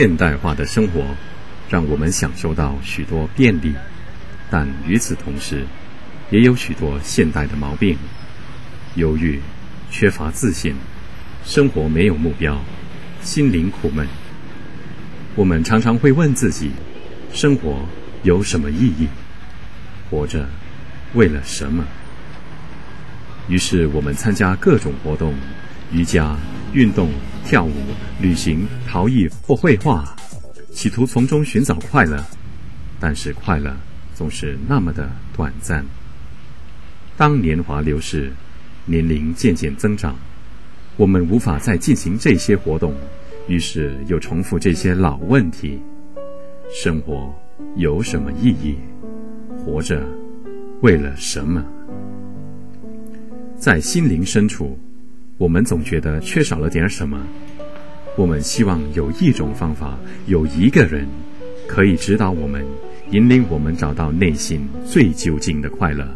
现代化的生活让我们享受到许多便利，但与此同时，也有许多现代的毛病：忧郁、缺乏自信，生活没有目标，心灵苦闷。我们常常会问自己，生活有什么意义？活着为了什么？于是我们参加各种活动，瑜伽、运动、跳舞、旅行、陶艺或绘画，企图从中寻找快乐。但是快乐总是那么的短暂。当年华流逝，年龄渐渐增长，我们无法再进行这些活动，于是又重复这些老问题：生活有什么意义？活着为了什么？在心灵深处，我们总觉得缺少了点什么。我们希望有一种方法，有一个人可以指导我们，引领我们找到内心最究竟的快乐。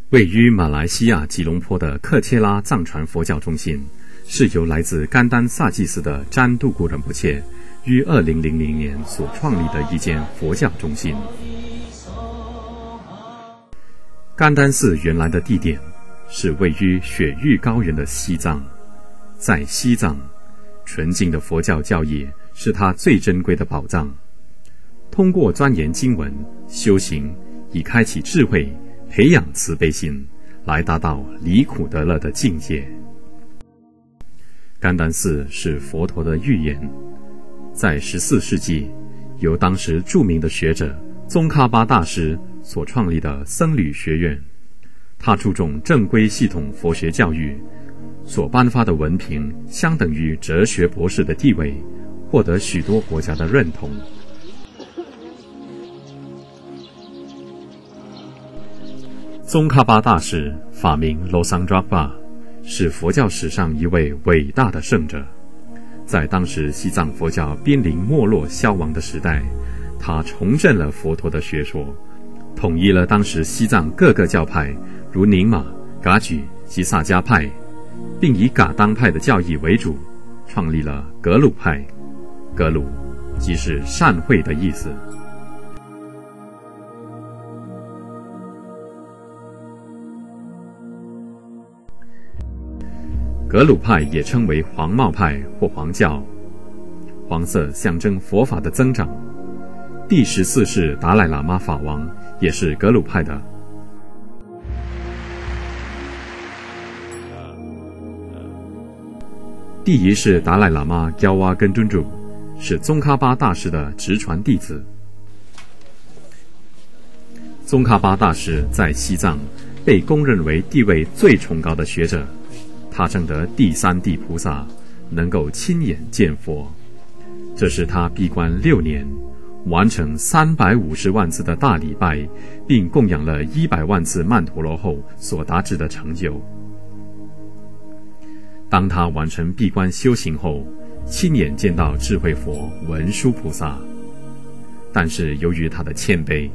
位于马来西亚吉隆坡的克切拉藏传佛教中心，是由来自甘丹萨济寺的詹杜古仁波切于2000年所创立的一间佛教中心。甘丹寺原来的地点是位于雪域高原的西藏，在西藏，纯净的佛教教义是它最珍贵的宝藏。通过钻研经文、修行，以开启智慧，培养慈悲心，来达到离苦得乐的境界。甘丹寺是佛陀的预言，在14世纪，由当时著名的学者宗喀巴大师所创立的僧侣学院，他注重正规系统佛学教育，所颁发的文凭相等于哲学博士的地位，获得许多国家的认同。宗喀巴大师法名罗桑扎巴，是佛教史上一位伟大的圣者。在当时西藏佛教濒临没落消亡的时代，他重振了佛陀的学说，统一了当时西藏各个教派，如宁玛、噶举及萨迦派，并以噶当派的教义为主，创立了格鲁派。格鲁即是善慧的意思。格鲁派也称为黄帽派或黄教，黄色象征佛法的增长。第14世达赖喇嘛法王也是格鲁派的。第1世达赖喇嘛焦哇根敦珠是宗喀巴大师的直传弟子。宗喀巴大师在西藏被公认为地位最崇高的学者，他证得第3地菩萨，能够亲眼见佛。这是他闭关6年，完成350万次的大礼拜，并供养了100万次曼陀罗后所达至的成就。当他完成闭关修行后，亲眼见到智慧佛文殊菩萨，但是由于他的谦卑，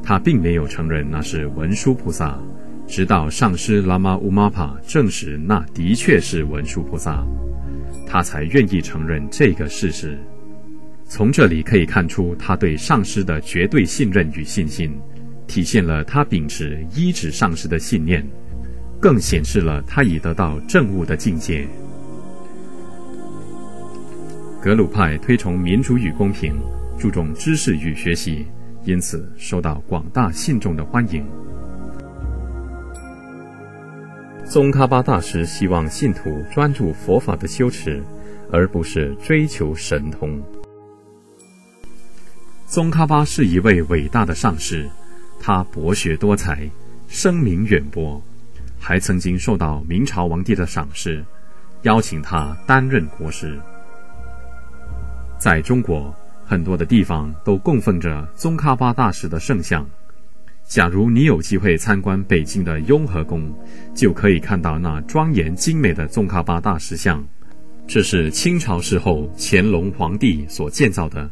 他并没有承认那是文殊菩萨，直到上师拉玛乌玛帕证实那的确是文殊菩萨，他才愿意承认这个事实。从这里可以看出他对上师的绝对信任与信心，体现了他秉持依止上师的信念，更显示了他已得到证悟的境界。格鲁派推崇民主与公平，注重知识与学习，因此受到广大信众的欢迎。宗喀巴大师希望信徒专注佛法的修持，而不是追求神通。宗喀巴是一位伟大的上师，他博学多才，声名远播，还曾经受到明朝皇帝的赏识，邀请他担任国师。在中国，很多的地方都供奉着宗喀巴大师的圣像。假如你有机会参观北京的雍和宫，就可以看到那庄严精美的宗喀巴大师像。这是清朝时候乾隆皇帝所建造的。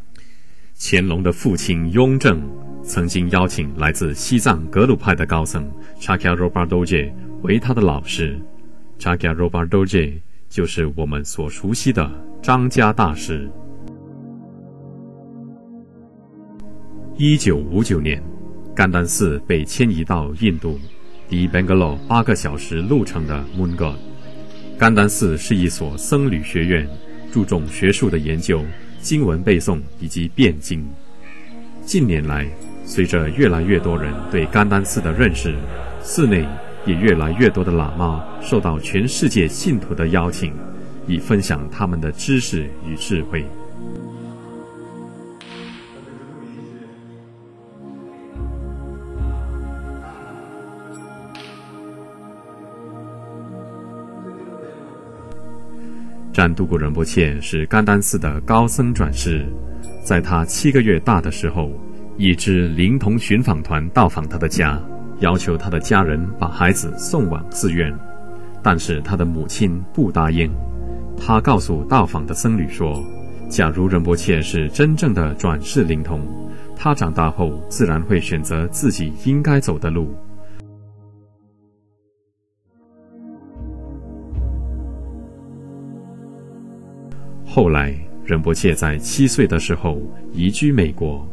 乾隆的父亲雍正曾经邀请来自西藏格鲁派的高僧 Chakya Ropa Dorje 为他的老师。Chakya Ropa Dorje 就是我们所熟悉的张家大师。1959年，甘丹寺被迁移到印度离 Bangalore 8个小时路程的 Mungod。甘丹寺是一所僧侣学院，注重学术的研究、经文背诵以及辩经。近年来，随着越来越多人对甘丹寺的认识，寺内也越来越多的喇嘛受到全世界信徒的邀请，以分享他们的知识与智慧。占都古仁波切是甘丹寺的高僧转世，在他7个月大的时候，一支灵童寻访团到访他的家，要求他的家人把孩子送往寺院，但是他的母亲不答应。他告诉到访的僧侣说，假如仁波切是真正的转世灵童，他长大后自然会选择自己应该走的路。后来，仁波切在7岁的时候移居美国，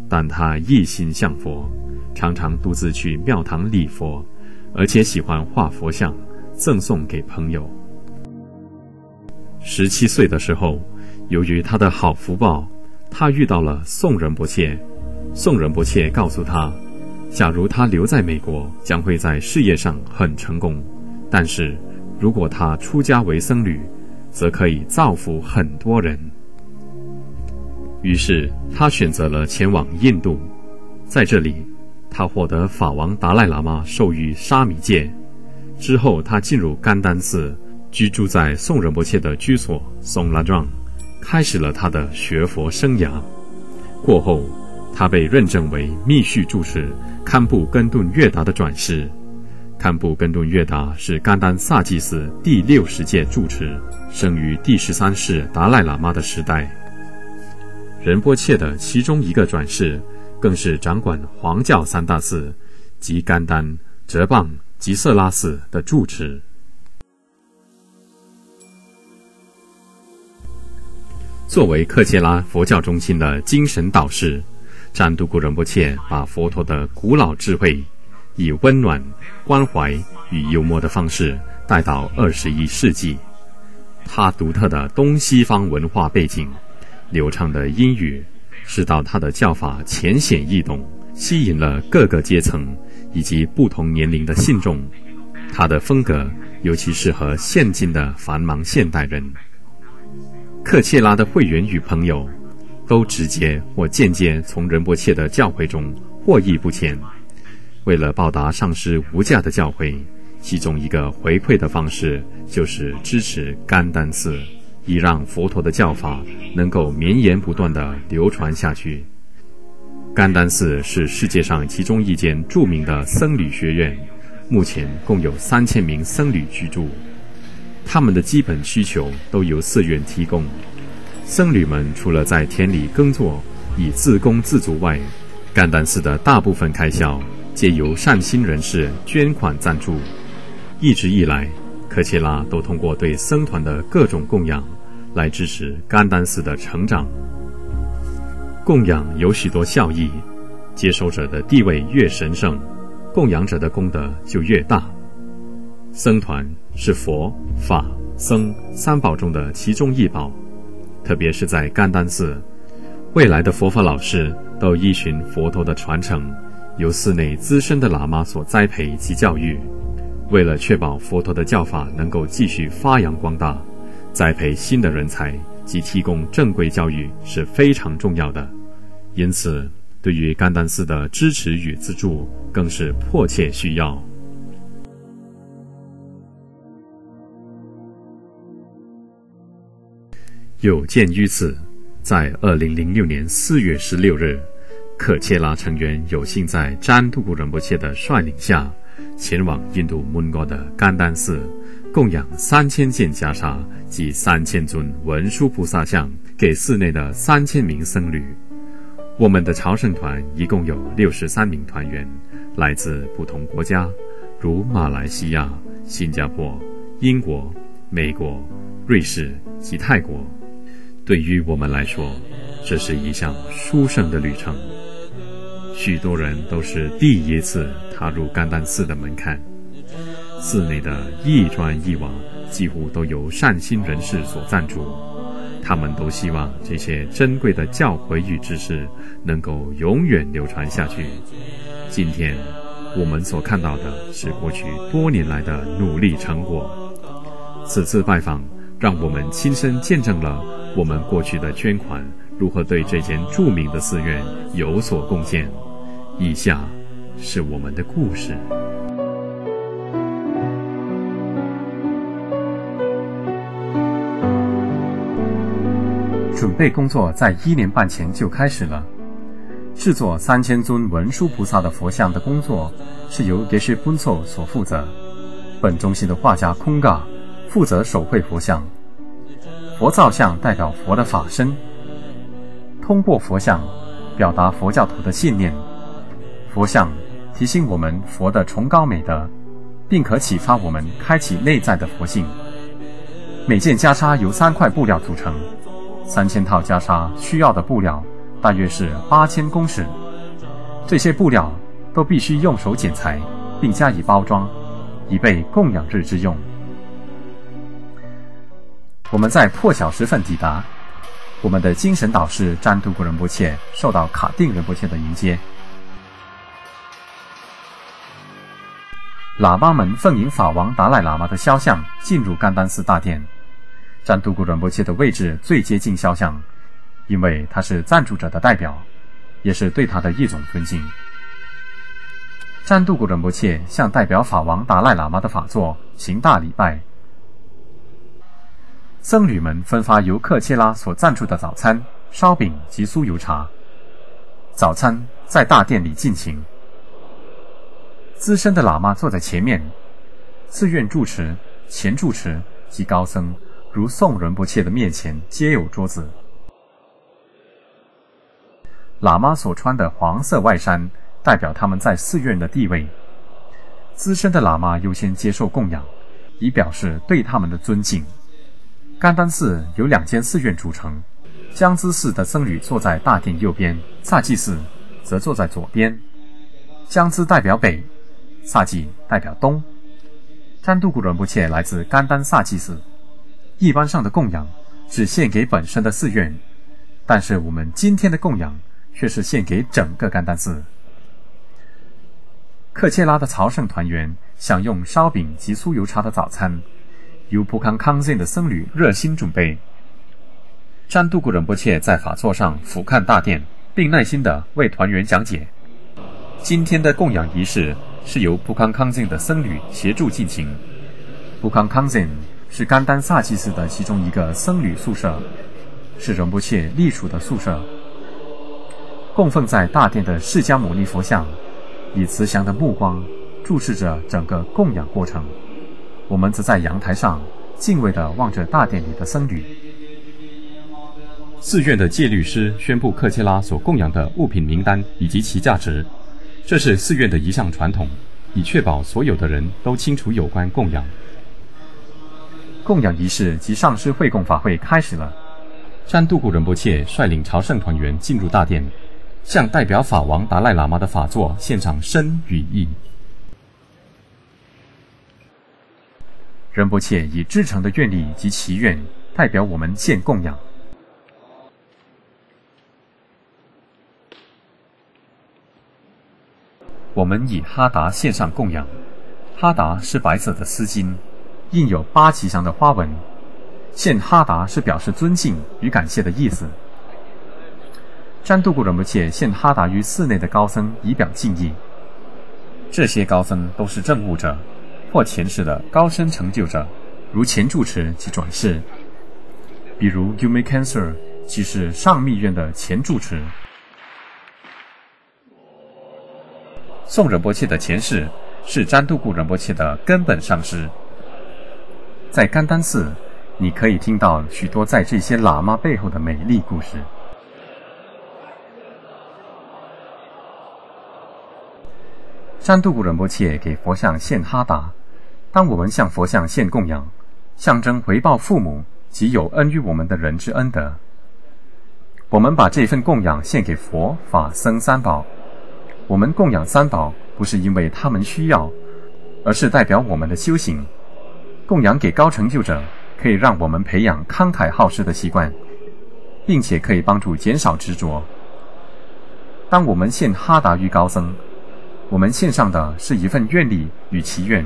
但他一心向佛，常常独自去庙堂礼佛，而且喜欢画佛像，赠送给朋友。17岁的时候，由于他的好福报，他遇到了宋仁波切。宋仁波切告诉他，假如他留在美国，将会在事业上很成功，但是如果他出家为僧侣，则可以造福很多人。于是他选择了前往印度，在这里他获得法王达赖喇嘛授予沙弥戒。之后他进入甘丹寺，居住在宋仁波切的居所松拉庄，开始了他的学佛生涯。过后他被认证为密续住持堪布根顿月达的转世。堪布根顿月达是甘丹萨济寺第60届住持，生于第13世达赖喇嘛的时代。仁波切的其中一个转世，更是掌管黄教3大寺及甘丹、哲蚌、吉色拉寺的住持。作为克切拉佛教中心的精神导师，占都古仁波切把佛陀的古老智慧以温暖、关怀与幽默的方式带到21世纪。他独特的东西方文化背景、流畅的英语，使到他的教法浅显易懂，吸引了各个阶层以及不同年龄的信众。他的风格尤其适合现今的繁忙现代人。克切拉的会员与朋友都直接或间接从仁波切的教诲中获益不浅。为了报答上师无价的教诲，其中一个回馈的方式就是支持甘丹寺，以让佛陀的教法能够绵延不断地流传下去。甘丹寺是世界上其中一间著名的僧侣学院，目前共有3000名僧侣居住，他们的基本需求都由寺院提供。僧侣们除了在田里耕作以自供自足外，甘丹寺的大部分开销皆由善心人士捐款赞助。一直以来，克切拉都通过对僧团的各种供养来支持甘丹寺的成长。供养有许多效益，接收者的地位越神圣，供养者的功德就越大。僧团是佛、法、僧3宝中的其中一宝，特别是在甘丹寺，未来的佛法老师都依循佛陀的传承，由寺内资深的喇嘛所栽培及教育。为了确保佛陀的教法能够继续发扬光大，栽培新的人才及提供正规教育是非常重要的。因此，对于甘丹寺的支持与资助更是迫切需要。有鉴于此，在2006年4月16日，克切拉成员有幸在占都古仁波切的率领下，前往印度mun哥的甘丹寺，供养3000件袈裟及3000尊文殊菩萨像给寺内的3000名僧侣。我们的朝圣团一共有63名团员，来自不同国家，如马来西亚、新加坡、英国、美国、瑞士及泰国。对于我们来说，这是一项殊胜的旅程。许多人都是第一次踏入甘丹寺的门槛。寺内的一砖一瓦几乎都由善心人士所赞助，他们都希望这些珍贵的教诲与知识能够永远流传下去。今天我们所看到的是过去多年来的努力成果。此次拜访让我们亲身见证了我们过去的捐款如何对这间著名的寺院有所贡献。以下是我们的故事。准备工作在1年半前就开始了。制作3000尊文殊菩萨的佛像的工作是由耶什bun措所负责。本中心的画家空嘎负责手绘佛像。佛造像代表佛的法身，通过佛像表达佛教徒的信念。佛像提醒我们佛的崇高美德，并可启发我们开启内在的佛性。每件袈裟由3块布料组成，3000套袈裟需要的布料大约是8000公尺。这些布料都必须用手剪裁，并加以包装，以备供养日之用。我们在破晓时分抵达。我们的精神导师占都古仁波切受到卡定仁波切的迎接。喇嘛们奉迎法王达赖喇嘛的肖像进入甘丹寺大殿。占都古仁波切的位置最接近肖像，因为他是赞助者的代表，也是对他的一种尊敬。占都古仁波切向代表法王达赖喇嘛的法座行大礼拜。僧侣们分发由克切拉所赞助的早餐、烧饼及酥油茶。早餐在大殿里进行。资深的喇嘛坐在前面，寺院住持、前住持及高僧如宋仁波切的面前皆有桌子。喇嘛所穿的黄色外衫代表他们在寺院的地位。资深的喇嘛优先接受供养，以表示对他们的尊敬。甘丹寺由2间寺院组成，江孜寺的僧侣坐在大殿右边，萨季寺则坐在左边。江孜代表北，萨季代表东。占都古仁波切来自甘丹萨季寺。一般上的供养只献给本身的寺院，但是我们今天的供养却是献给整个甘丹寺。克切拉的朝圣团员享用烧饼及酥油茶的早餐，由蒲康康健的僧侣热心准备。占都古仁波切在法座上俯瞰大殿，并耐心地为团员讲解。今天的供养仪式是由蒲康康健的僧侣协助进行。蒲康康健是甘丹萨季寺的其中一个僧侣宿舍，是仁波切隶属的宿舍。供奉在大殿的释迦牟尼佛像以慈祥的目光注视着整个供养过程。我们则在阳台上敬畏地望着大殿里的僧侣。寺院的戒律师宣布克切拉所供养的物品名单以及其价值，这是寺院的一项传统，以确保所有的人都清楚有关供养。供养仪式及上师会供法会开始了。占都古仁波切率领朝圣团员进入大殿，向代表法王达赖喇嘛的法座献上身与意。仁波切以至诚的愿力及祈愿代表我们献供养。我们以哈达献上供养。哈达是白色的丝巾，印有8吉祥的花纹。献哈达是表示尊敬与感谢的意思。占都古仁波切献哈达于寺内的高僧，以表敬意。这些高僧都是证悟者或前世的高深成就者，如前住持及转世。比如 Yume Cancer 即是上密院的前住持。宋仁波切的前世是占都古仁波切的根本上师。在甘丹寺，你可以听到许多在这些喇嘛背后的美丽故事。占都古仁波切给佛像献哈达。当我们向佛像献供养，象征回报父母及有恩于我们的人之恩德。我们把这份供养献给佛法僧三宝。我们供养三宝，不是因为他们需要，而是代表我们的修行。供养给高成就者，可以让我们培养慷慨好施的习惯，并且可以帮助减少执着。当我们献哈达于高僧，我们献上的是一份愿力与祈愿。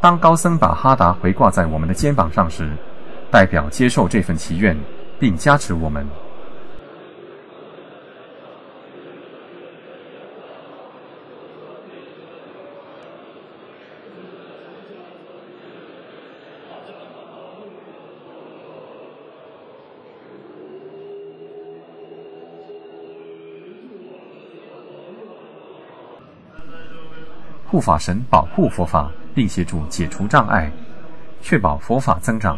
当高僧把哈达回挂在我们的肩膀上时，代表接受这份祈愿，并加持我们。护法神保护佛法，并协助解除障碍，确保佛法增长。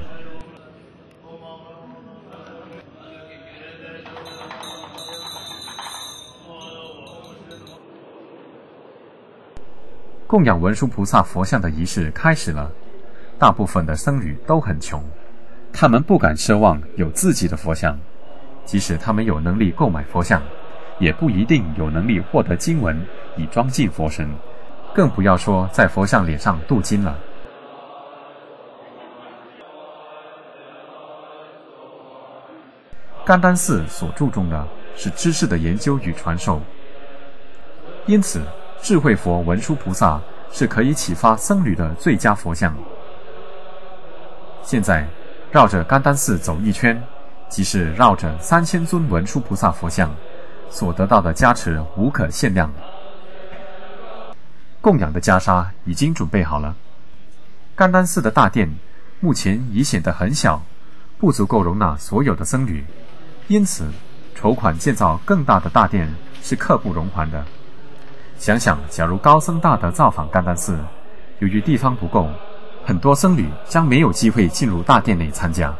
供养文殊菩萨佛像的仪式开始了。大部分的僧侣都很穷，他们不敢奢望有自己的佛像，即使他们有能力购买佛像，也不一定有能力获得经文以装进佛身，更不要说在佛像脸上镀金了。甘丹寺所注重的是知识的研究与传授，因此智慧佛文殊菩萨是可以启发僧侣的最佳佛像。现在绕着甘丹寺走一圈，即是绕着3000尊文殊菩萨佛像，所得到的加持无可限量。供养的袈裟已经准备好了。甘丹寺的大殿目前已显得很小，不足够容纳所有的僧侣，因此筹款建造更大的大殿是刻不容缓的。想想，假如高僧大德造访甘丹寺，由于地方不够，很多僧侣将没有机会进入大殿内参加。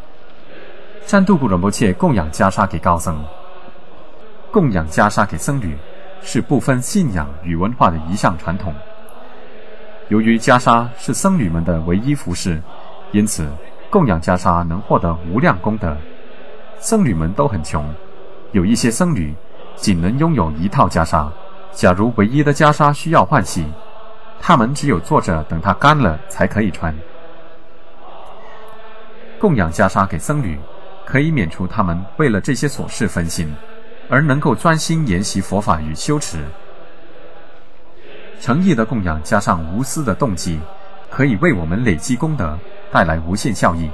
占度古仁波切供养袈裟给高僧，供养袈裟给僧侣是不分信仰与文化的一项传统。由于袈裟是僧侣们的唯一服饰，因此供养袈裟能获得无量功德。僧侣们都很穷，有一些僧侣仅能拥有一套袈裟，假如唯一的袈裟需要换洗，他们只有坐着等它干了才可以穿。供养袈裟给僧侣，可以免除他们为了这些琐事分心，而能够专心研习佛法与修持。诚意的供养加上无私的动机，可以为我们累积功德，带来无限效益。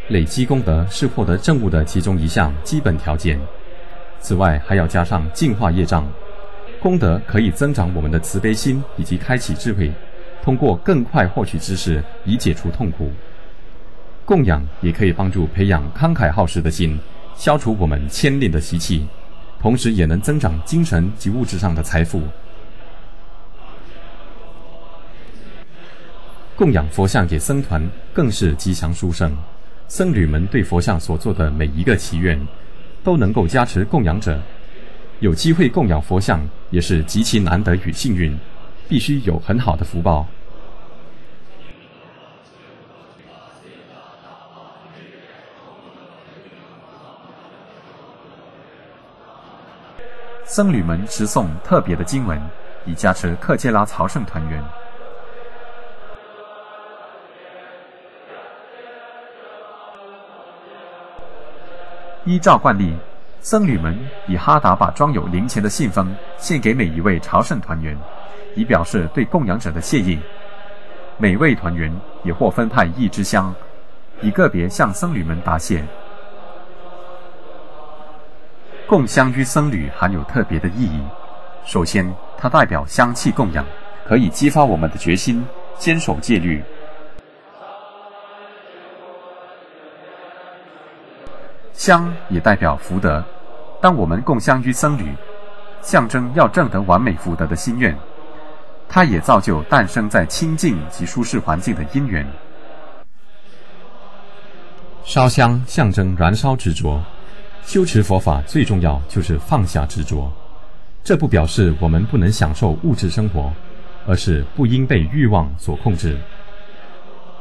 累积功德是获得证悟的其中一项基本条件，此外还要加上净化业障。功德可以增长我们的慈悲心以及开启智慧，通过更快获取知识以解除痛苦。供养也可以帮助培养慷慨好施的心，消除我们牵连的习气，同时也能增长精神及物质上的财富。供养佛像给僧团更是吉祥殊胜，僧侣们对佛像所做的每一个祈愿，都能够加持供养者。有机会供养佛像也是极其难得与幸运，必须有很好的福报。僧侣们持诵特别的经文，以加持克杰拉朝圣团员。依照惯例，僧侣们以哈达把装有零钱的信封献给每一位朝圣团员，以表示对供养者的谢意。每位团员也或分派一支香，以个别向僧侣们答谢。供香于僧侣含有特别的意义。首先，它代表香气供养，可以激发我们的决心，坚守戒律。香也代表福德，当我们供香于僧侣，象征要证得完美福德的心愿。它也造就诞生在清净及舒适环境的因缘。烧香象征燃烧执着，修持佛法最重要就是放下执着。这不表示我们不能享受物质生活，而是不应被欲望所控制。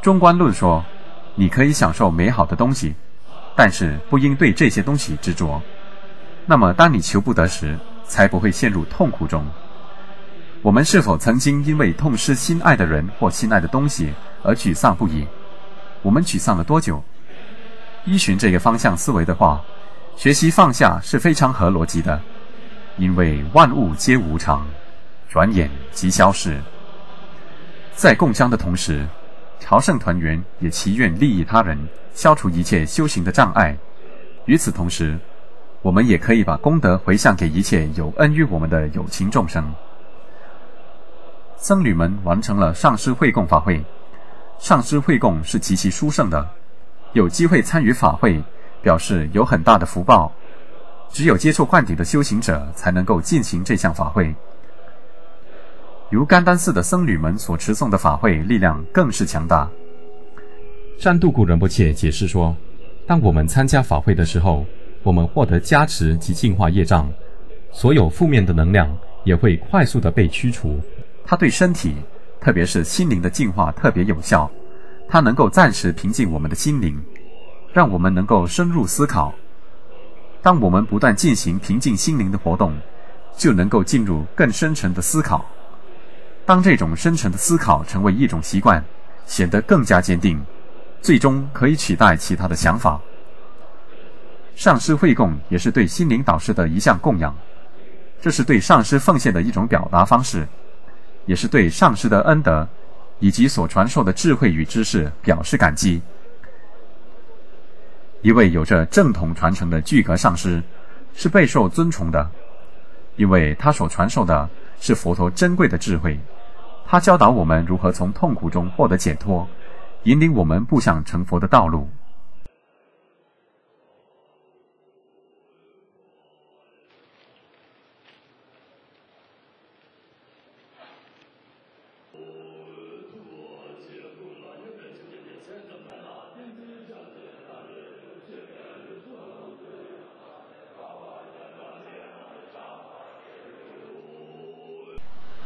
中观论说，你可以享受美好的东西，但是不应对这些东西执着。那么当你求不得时，才不会陷入痛苦中。我们是否曾经因为痛失心爱的人或心爱的东西而沮丧不已？我们沮丧了多久？依循这个方向思维的话，学习放下是非常合逻辑的，因为万物皆无常，转眼即消逝。在共襄的同时，朝圣团员也祈愿利益他人，消除一切修行的障碍。与此同时，我们也可以把功德回向给一切有恩于我们的有情众生。僧侣们完成了上师会供法会，上师会供是极其殊胜的，有机会参与法会，表示有很大的福报。只有接受灌顶的修行者才能够进行这项法会。由甘丹寺的僧侣们所持诵的法会力量更是强大。占度古仁波切解释说，当我们参加法会的时候，我们获得加持及净化业障，所有负面的能量也会快速的被驱除。它对身体，特别是心灵的净化特别有效，它能够暂时平静我们的心灵，让我们能够深入思考。当我们不断进行平静心灵的活动，就能够进入更深沉的思考。当这种深沉的思考成为一种习惯，显得更加坚定，最终可以取代其他的想法。上师会供也是对心灵导师的一项供养，这是对上师奉献的一种表达方式，也是对上师的恩德以及所传授的智慧与知识表示感激。一位有着正统传承的具格上师是备受尊崇的，因为他所传授的是佛陀珍贵的智慧，他教导我们如何从痛苦中获得解脱，引领我们步向成佛的道路。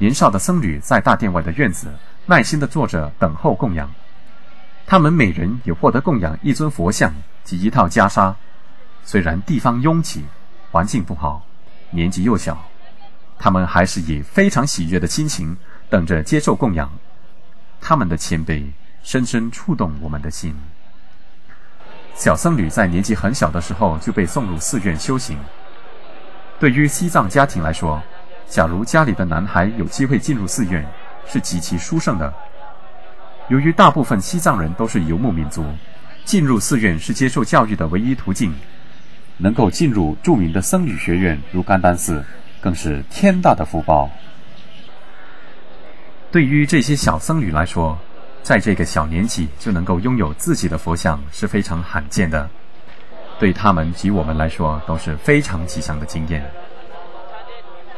年少的僧侣在大殿外的院子耐心地坐着等候供养，他们每人也获得供养一尊佛像及一套袈裟。虽然地方拥挤，环境不好，年纪又小，他们还是以非常喜悦的心情等着接受供养。他们的谦卑深深触动我们的心。小僧侣在年纪很小的时候就被送入寺院修行。对于西藏家庭来说，假如家里的男孩有机会进入寺院，是极其殊胜的。由于大部分西藏人都是游牧民族，进入寺院是接受教育的唯一途径，能够进入著名的僧侣学院如甘丹寺，更是天大的福报。对于这些小僧侣来说，在这个小年纪就能够拥有自己的佛像是非常罕见的，对他们及我们来说都是非常吉祥的经验。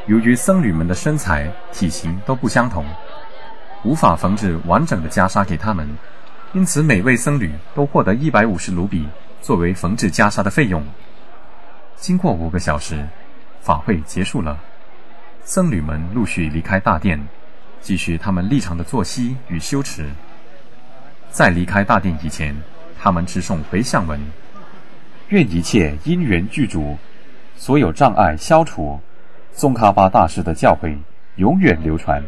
由于僧侣们的身材、体型都不相同，无法缝制完整的袈裟给他们，因此每位僧侣都获得150卢比作为缝制袈裟的费用。经过5个小时，法会结束了，僧侣们陆续离开大殿，继续他们历常的作息与修持。在离开大殿以前，他们持诵回向文：愿一切因缘具足，所有障碍消除，宗喀巴大师的教诲永远流传。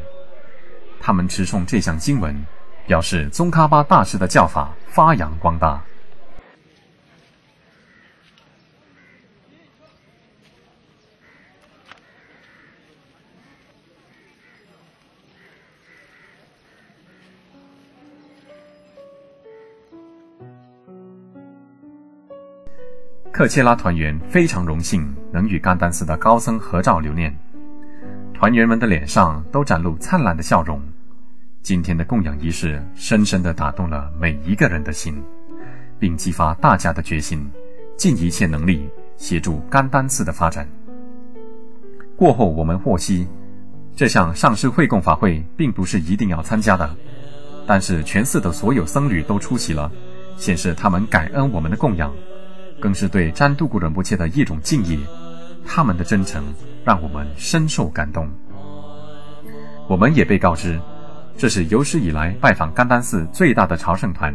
他们持诵这项经文，表示宗喀巴大师的教法发扬光大。克切拉团员非常荣幸能与甘丹寺的高僧合照留念，团员们的脸上都展露灿烂的笑容。今天的供养仪式深深地打动了每一个人的心，并激发大家的决心，尽一切能力协助甘丹寺的发展。过后我们获悉，这项上师会供法会并不是一定要参加的，但是全寺的所有僧侣都出席了，显示他们感恩我们的供养，更是对占度古仁波切的一种敬意。他们的真诚让我们深受感动。我们也被告知，这是有史以来拜访甘丹寺最大的朝圣团。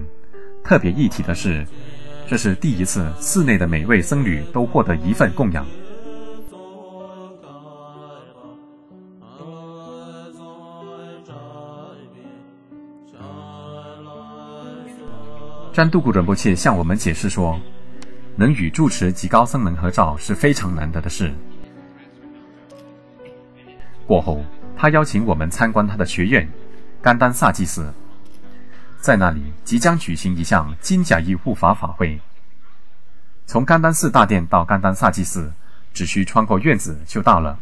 特别一提的是，这是第一次寺内的每位僧侣都获得一份供养。占度古仁波切向我们解释说，能与住持及高僧们合照是非常难得的事。过后，他邀请我们参观他的学院甘丹萨祭寺，在那里即将举行一项金甲衣护法法会。从甘丹寺大殿到甘丹萨祭寺，只需穿过院子就到了。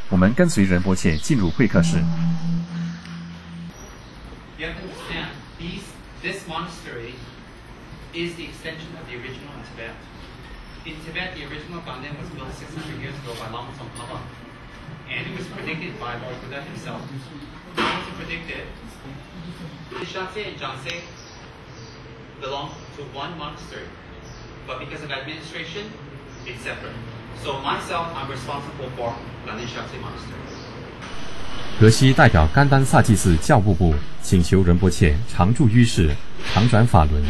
我们跟随仁波切进入会客室。This monastery is the extension of the original in Tibet. In Tibet, the original Ganden was built 600 years ago by Lama Tsongkhapa, and it was predicted by Lord Buddha himself. He also predicted Shatse and Janse belong to one monastery, but because of administration, it's separate. So myself, I'm responsible for Ganden Shatse Monastery. 格西代表甘丹萨祭寺教务部请求仁波切常驻于室，常转法轮。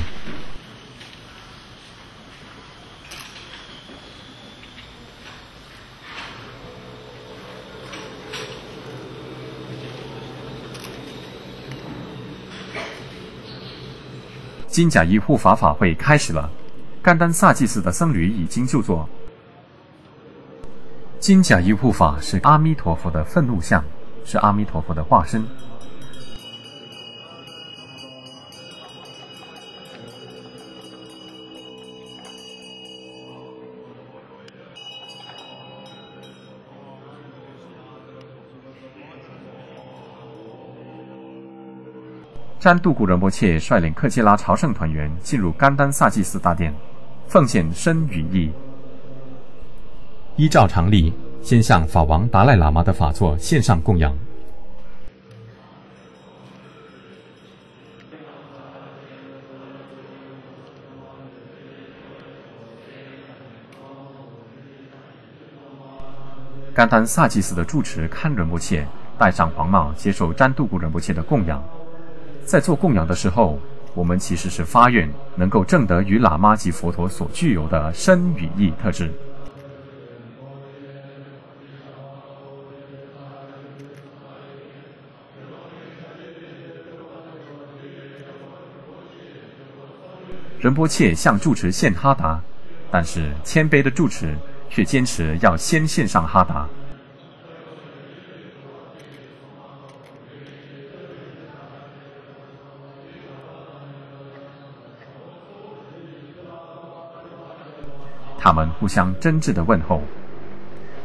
金甲衣护法法会开始了，甘丹萨祭寺的僧侣已经就座。金甲衣护法是阿弥陀佛的愤怒像，是阿弥陀佛的化身。占度古仁波切率领克切拉朝圣团员进入甘丹萨祭寺大殿，奉献身与意。依照常例，先向法王达赖喇嘛的法座献上供养。甘丹萨祭寺的住持堪仁波切戴上黄帽，接受占度古仁波切的供养。在做供养的时候，我们其实是发愿能够证得与喇嘛及佛陀所具有的身与意特质。仁波切向住持献哈达，但是谦卑的住持却坚持要先献上哈达。他们互相真挚的问候。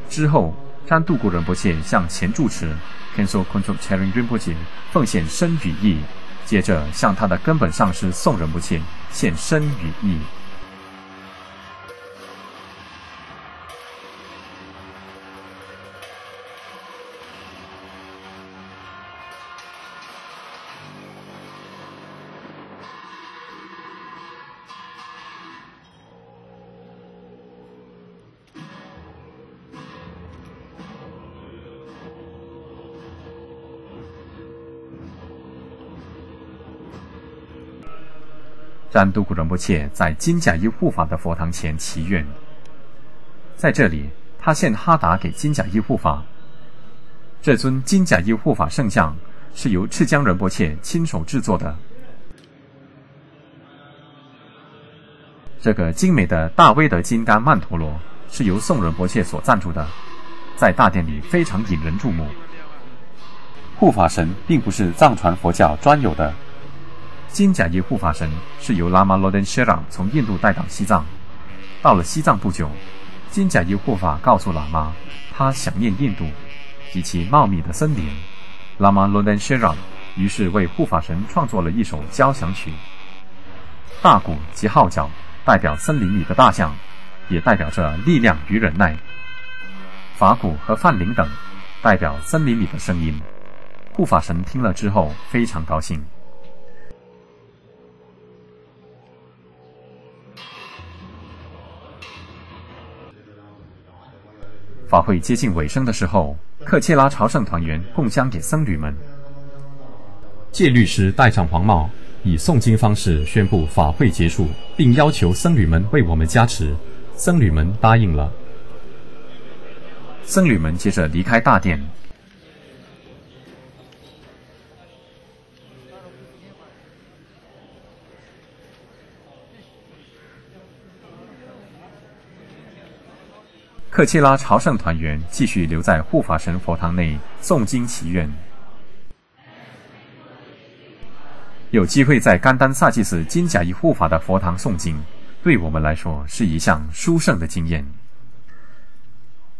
之后，占度古仁波切向前住持 Khenso Kontrok Chering Rinpoche 奉献身与意，接着向他的根本上师宋仁波切献身与意。占度古仁波切在金甲衣护法的佛堂前祈愿，在这里，他献哈达给金甲衣护法。这尊金甲衣护法圣像是由赤江仁波切亲手制作的。这个精美的大威德金刚曼陀罗是由宋仁波切所赞助的，在大殿里非常引人注目。护法神并不是藏传佛教专有的。金甲衣护法神是由拉玛罗登谢朗从印度带到西藏。到了西藏不久，金甲衣护法告诉喇嘛，他想念印度及其茂密的森林。拉玛罗登谢朗于是为护法神创作了一首交响曲。大鼓及号角代表森林里的大象，也代表着力量与忍耐。法鼓和梵铃等代表森林里的声音。护法神听了之后非常高兴。法会接近尾声的时候，克切拉朝圣团员供香给僧侣们。戒律师戴上黄帽，以诵经方式宣布法会结束，并要求僧侣们为我们加持。僧侣们答应了。僧侣们接着离开大殿。克切拉朝圣团员继续留在护法神佛堂内诵经祈愿。有机会在甘丹萨祭司金甲衣护法的佛堂诵经，对我们来说是一项殊胜的经验。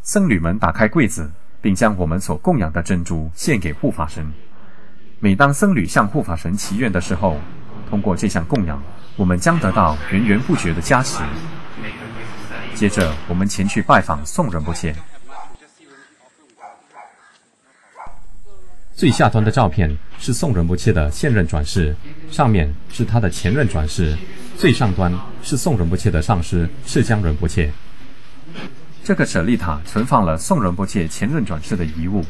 僧侣们打开柜子，并将我们所供养的珍珠献给护法神。每当僧侣向护法神祈愿的时候，通过这项供养，我们将得到源源不绝的加持。接着，我们前去拜访宋仁波切。最下端的照片是宋仁波切的现任转世，上面是他的前任转世，最上端是宋仁波切的上师释迦仁波切。这个舍利塔存放了宋仁波切前任转世的遗物。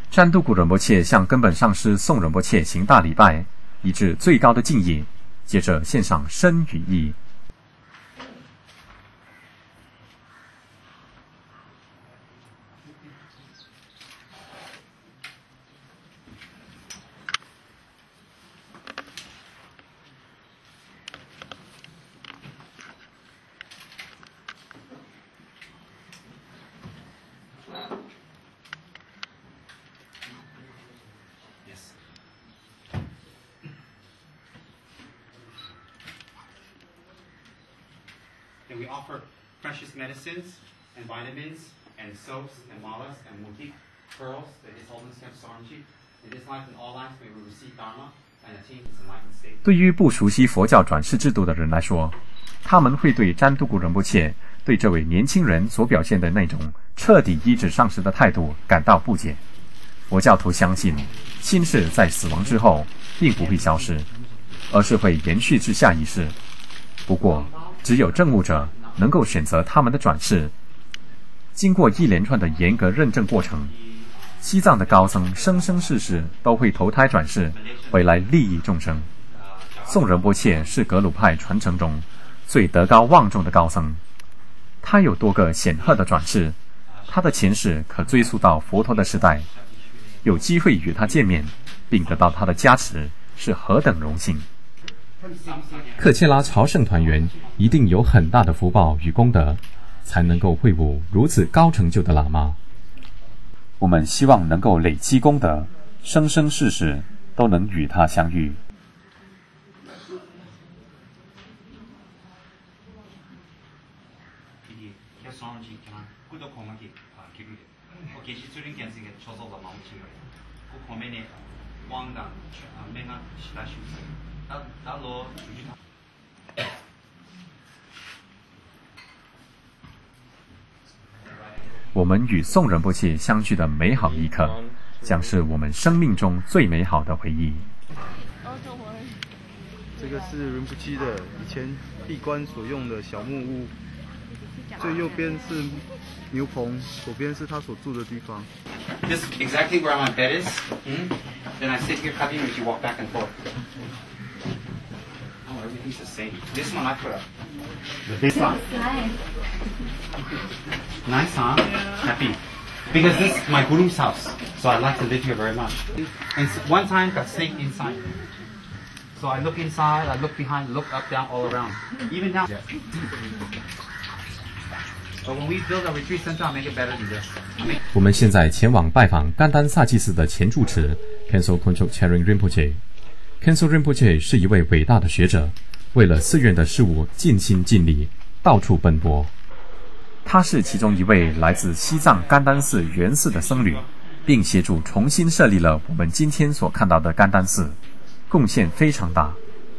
占都古仁波切向根本上师宋仁波切行大礼拜，以致最高的敬意，接着献上身与意。And we offer precious medicines and vitamins and soaps and malas and mutik pearls that is holding step Saranji. In this life and all lives may we receive Dharma and attain his enlightened state. 对于不熟悉佛教转世制度的人来说，他们会对占都古仁波切对这位年轻人所表现的那种彻底医治上师的态度感到不解。佛教徒相信，心事在死亡之后并不会消失，而是会延续至下一世。不过，只有证悟者能够选择他们的转世。经过一连串的严格认证过程，西藏的高僧生生世世都会投胎转世，回来利益众生。宋仁波切是格鲁派传承中最德高望重的高僧，他有多个显赫的转世，他的前世可追溯到佛陀的时代。有机会与他见面，并得到他的加持，是何等荣幸！克切拉朝圣团员一定有很大的福报与功德，才能够会晤如此高成就的喇嘛。我们希望能够累积功德，生生世世都能与他相遇。我们与宋仁波切相聚的美好一刻，将是我们生命中最美好的回忆。这个是仁波切的以前闭关所用的小木屋，最右边是牛棚，左边是他所住的地方。This is exactly where my bed is. Then I sit here cutting as you walk back and forth. Oh, everything's the same. This one I put up. This one. Nice, huh? Happy. Because this is my guru's house, so I like to live here very much. And one time got snake inside. So I look inside, I look behind, look up, down, all around. Even now. But when we build a retreat center, I'll make it better than this. 我们现在前往拜访甘丹萨祭司的前住持 Khenso Phunchok Chering Rinpoche。Khenso Rinpoche 是一位伟大的学者，为了寺院的事务尽心尽力，到处奔波。他是其中一位来自西藏甘丹寺原寺的僧侣，并协助重新设立了我们今天所看到的甘丹寺，贡献非常大。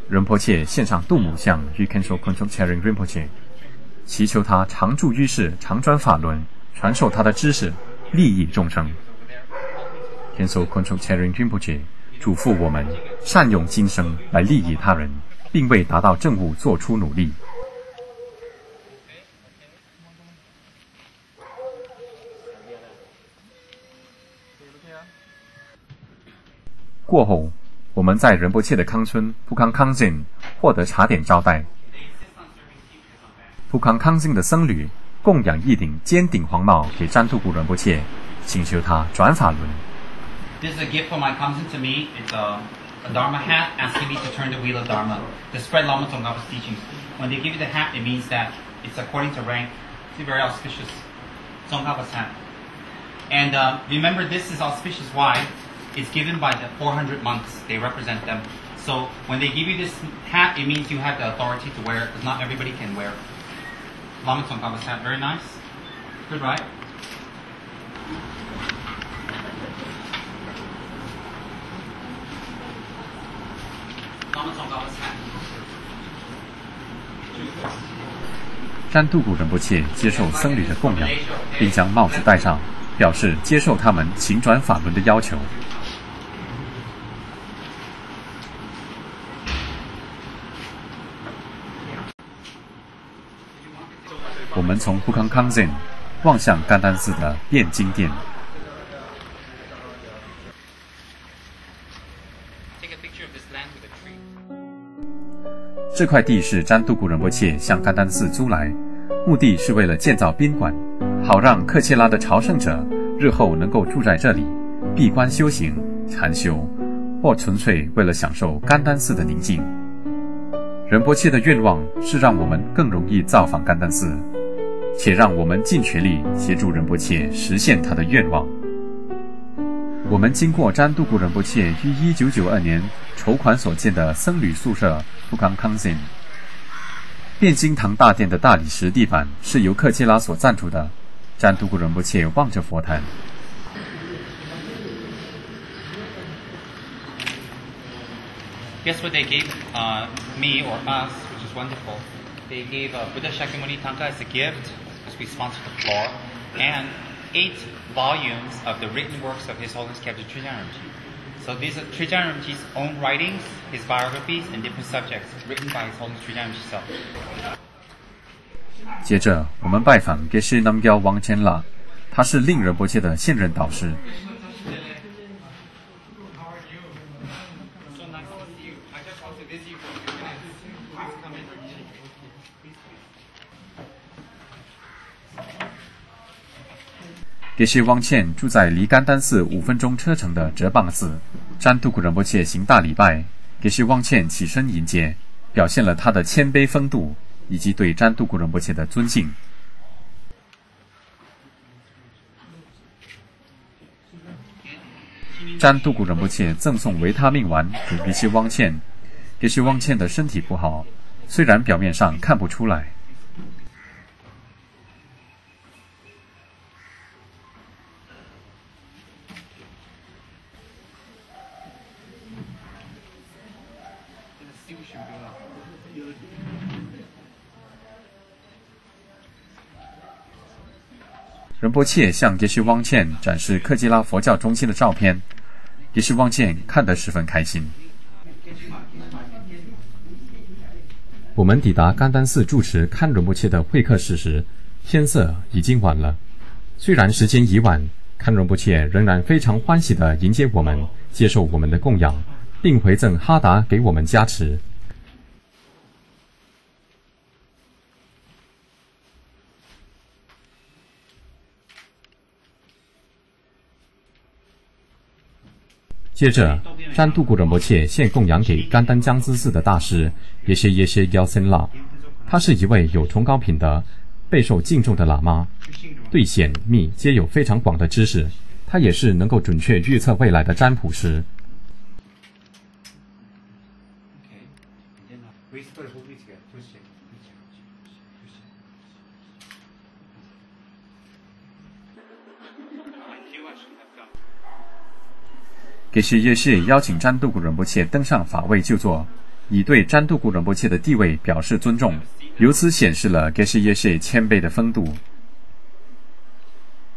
仁波切献上度母像于 Khenso Phunchok Chering Rinpoche， 祈求他常住于世，常转法轮，传授他的知识，利益众生。Khenso Phunchok Chering Rinpoche 嘱咐我们善用今生来利益他人，并为达到正悟做出努力。过后，我们在仁波切的康村普康康津获得茶点招待。普康康津的僧侣供养一顶尖顶黄帽给占都古仁波切，请求他转法轮。This is a gift from my cousin to me. It's a Dharma hat asking me to turn the wheel of Dharma, to spread Lama Tsongkhapa's teachings. When they give you the hat, it means that it's according to rank. It's a very auspicious Tsongkhapa's hat. And remember, this is auspicious. Why? It's given by the 400 monks. They represent them. So when they give you this hat, it means you have the authority to wear it, because not everybody can wear Lama Tsongkhapa's hat. Very nice. Good, right? Lama Tsongkhapa's hat. 占都古仁波切接受僧侣的供养，并将帽子戴上，表示接受他们请转法轮的要求。我们从普康康津望向甘丹寺的辩经殿。这块地是占都古仁波切向甘丹寺租来，目的是为了建造宾馆，好让克切拉的朝圣者日后能够住在这里，闭关修行、禅修，或纯粹为了享受甘丹寺的宁静。仁波切的愿望是让我们更容易造访甘丹寺，且让我们尽全力协助仁波切实现他的愿望。我们经过占都古仁波切于1992年筹款所建的僧侣宿舍普康康津。辩经堂大殿的大理石地板是由克切拉所赞助的。占都古仁波切望着佛坛。Guess what they gave me or us, which is wonderful. They gave Buddha Shakyamuni Tanka as a gift, because we sponsored the floor, and 8 volumes of the written works of His Holiness Kyabje Trijang Rinpoche. So these are Trijang Rinpoche's own writings, his biographies, and different subjects, written by His Holiness Trijang Rinpoche himself. 接着，我们拜访给是南教王千拉，他是令仁波切的现任导师。给是汪倩住在离甘丹寺5分钟车程的哲蚌寺。占都古仁波切行大礼拜，给是汪倩起身迎接，表现了他的谦卑风度以及对占都古仁波切的尊敬。占都古仁波切赠送维他命丸给给是汪倩，给是汪倩的身体不好，虽然表面上看不出来。仁波切向给是汪倩展示克基拉佛教中心的照片，给是汪倩看得十分开心。我们抵达甘丹寺住持看仁波切的会客室时，天色已经晚了。虽然时间已晚，看仁波切仍然非常欢喜地迎接我们，接受我们的供养，并回赠哈达给我们加持。接着，占都古仁波切献供养给甘丹江孜寺的大师耶谢姚森拉。他是一位有崇高品德、备受敬重的喇嘛，对显密皆有非常广的知识。他也是能够准确预测未来的占卜师。给是耶谢邀请占都古仁波切登上法位就座，以对占都古仁波切的地位表示尊重，由此显示了给是耶谢谦卑的风度。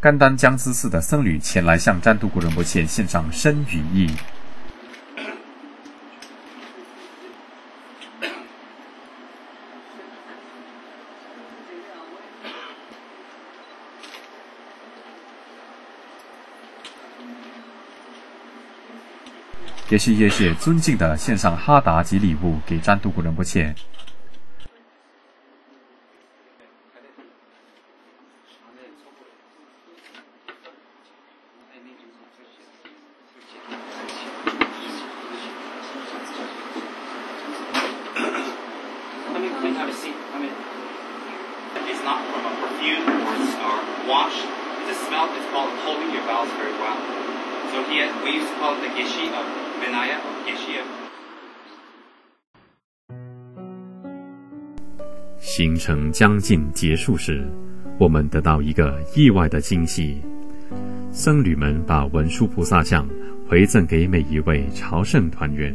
甘丹江孜寺的僧侣前来向占都古仁波切献上深语意。也是耶谢尊敬的献上哈达及礼物给占都古仁波切。It's not from a perfume or wash. The smell is called holding your bowels very well. So we used to call it the Geshi of Vinaya or Geshi of. 行程将近结束时，我们得到一个意外的惊喜。僧侣们把文殊菩萨像回赠给每一位朝圣团员。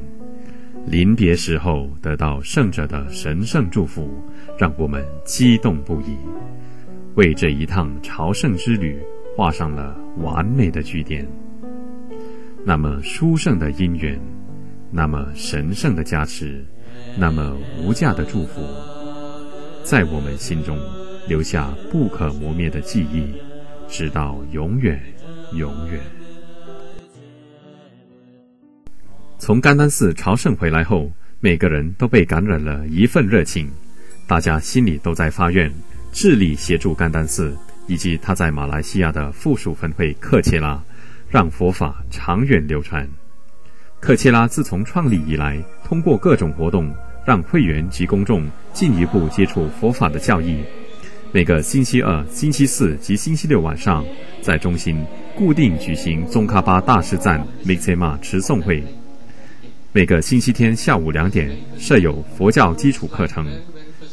临别时候得到圣者的神圣祝福，让我们激动不已，为这一趟朝圣之旅画上了完美的句点。那么殊胜的因缘，那么神圣的加持，那么无价的祝福，在我们心中留下不可磨灭的记忆，直到永远永远。从甘丹寺朝圣回来后，每个人都被感染了一份热情，大家心里都在发愿，致力协助甘丹寺以及他在马来西亚的附属分会克切拉，让佛法长远流传。克切拉自从创立以来，通过各种活动，让会员及公众进一步接触佛法的教义。每个星期二、星期四及星期六晚上，在中心固定举行宗喀巴大师赞 Miksema 持诵会。每个星期天下午2点设有佛教基础课程，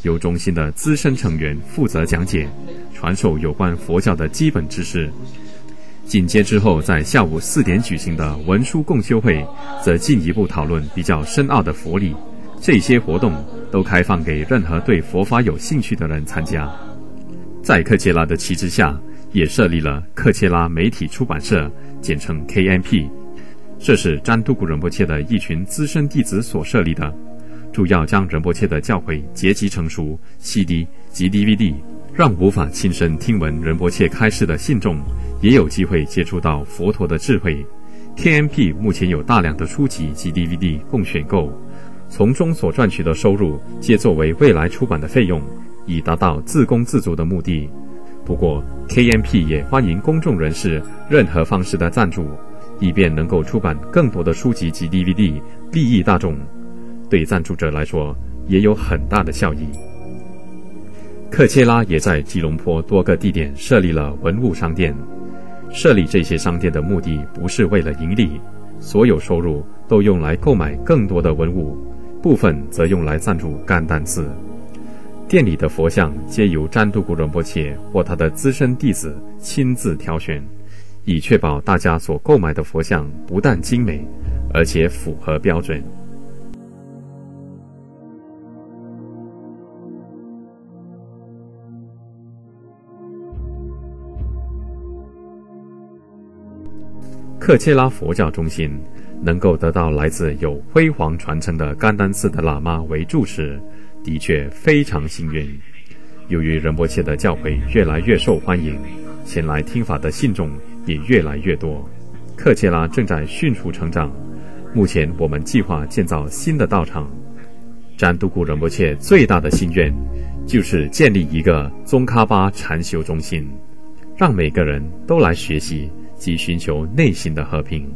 由中心的资深成员负责讲解，传授有关佛教的基本知识。紧接之后，在下午4点举行的文殊共修会，则进一步讨论比较深奥的佛理。这些活动都开放给任何对佛法有兴趣的人参加。在克切拉的旗帜下，也设立了克切拉媒体出版社，简称 KMP。这是占都古仁波切的一群资深弟子所设立的，主要将仁波切的教诲结集成熟 CD 及 DVD， 让无法亲身听闻仁波切开示的信众也有机会接触到佛陀的智慧。 KMP 目前有大量的书籍及 DVD 供选购，从中所赚取的收入皆作为未来出版的费用，以达到自供自足的目的。不过 KMP 也欢迎公众人士任何方式的赞助，以便能够出版更多的书籍及 DVD， 利益大众。对赞助者来说，也有很大的效益。克切拉也在吉隆坡多个地点设立了文物商店。设立这些商店的目的不是为了盈利，所有收入都用来购买更多的文物，部分则用来赞助甘丹寺。店里的佛像皆由占都古仁波切或他的资深弟子亲自挑选，以确保大家所购买的佛像不但精美，而且符合标准。克切拉佛教中心能够得到来自有辉煌传承的甘丹寺的喇嘛为住持，的确非常幸运。由于仁波切的教诲越来越受欢迎，前来听法的信众也越来越多，克切拉正在迅速成长。目前我们计划建造新的道场。占都古仁波切最大的心愿就是建立一个宗喀巴禅修中心，让每个人都来学习及寻求内心的和平。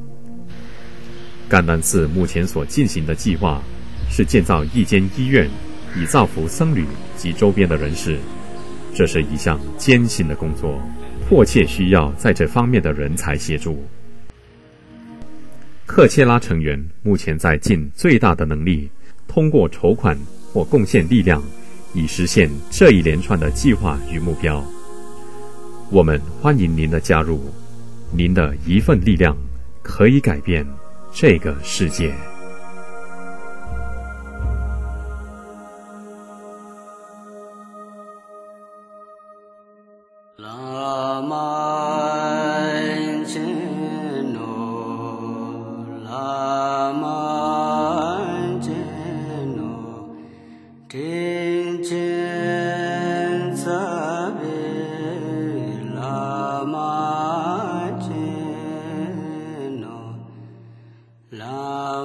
甘丹寺目前所进行的计划是建造一间医院，以造福僧侣及周边的人士。这是一项艰辛的工作，迫切需要在这方面的人才协助。克切拉成员目前在尽最大的能力，通过筹款或贡献力量，以实现这一连串的计划与目标。我们欢迎您的加入，您的一份力量可以改变这个世界。La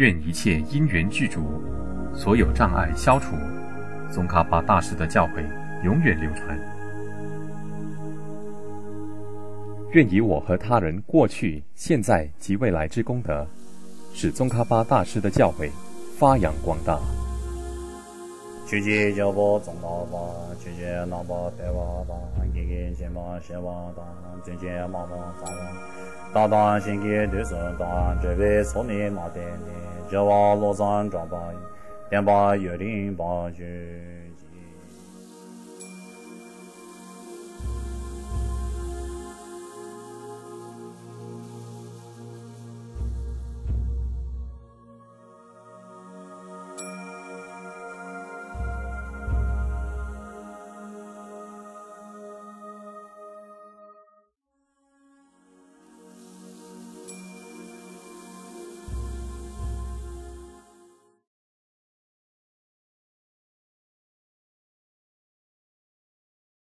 愿一切因缘具足，所有障碍消除，宗喀巴大师的教诲永远流传。愿以我和他人过去、现在及未来之功德，使宗喀巴大师的教诲发扬光大。去见教宝宗老法，去见南宝白瓦法，给给先宝先瓦当，见见马王藏王，当当先给对手当，这位聪明马点点，这瓦罗山庄巴，便把幽灵把去。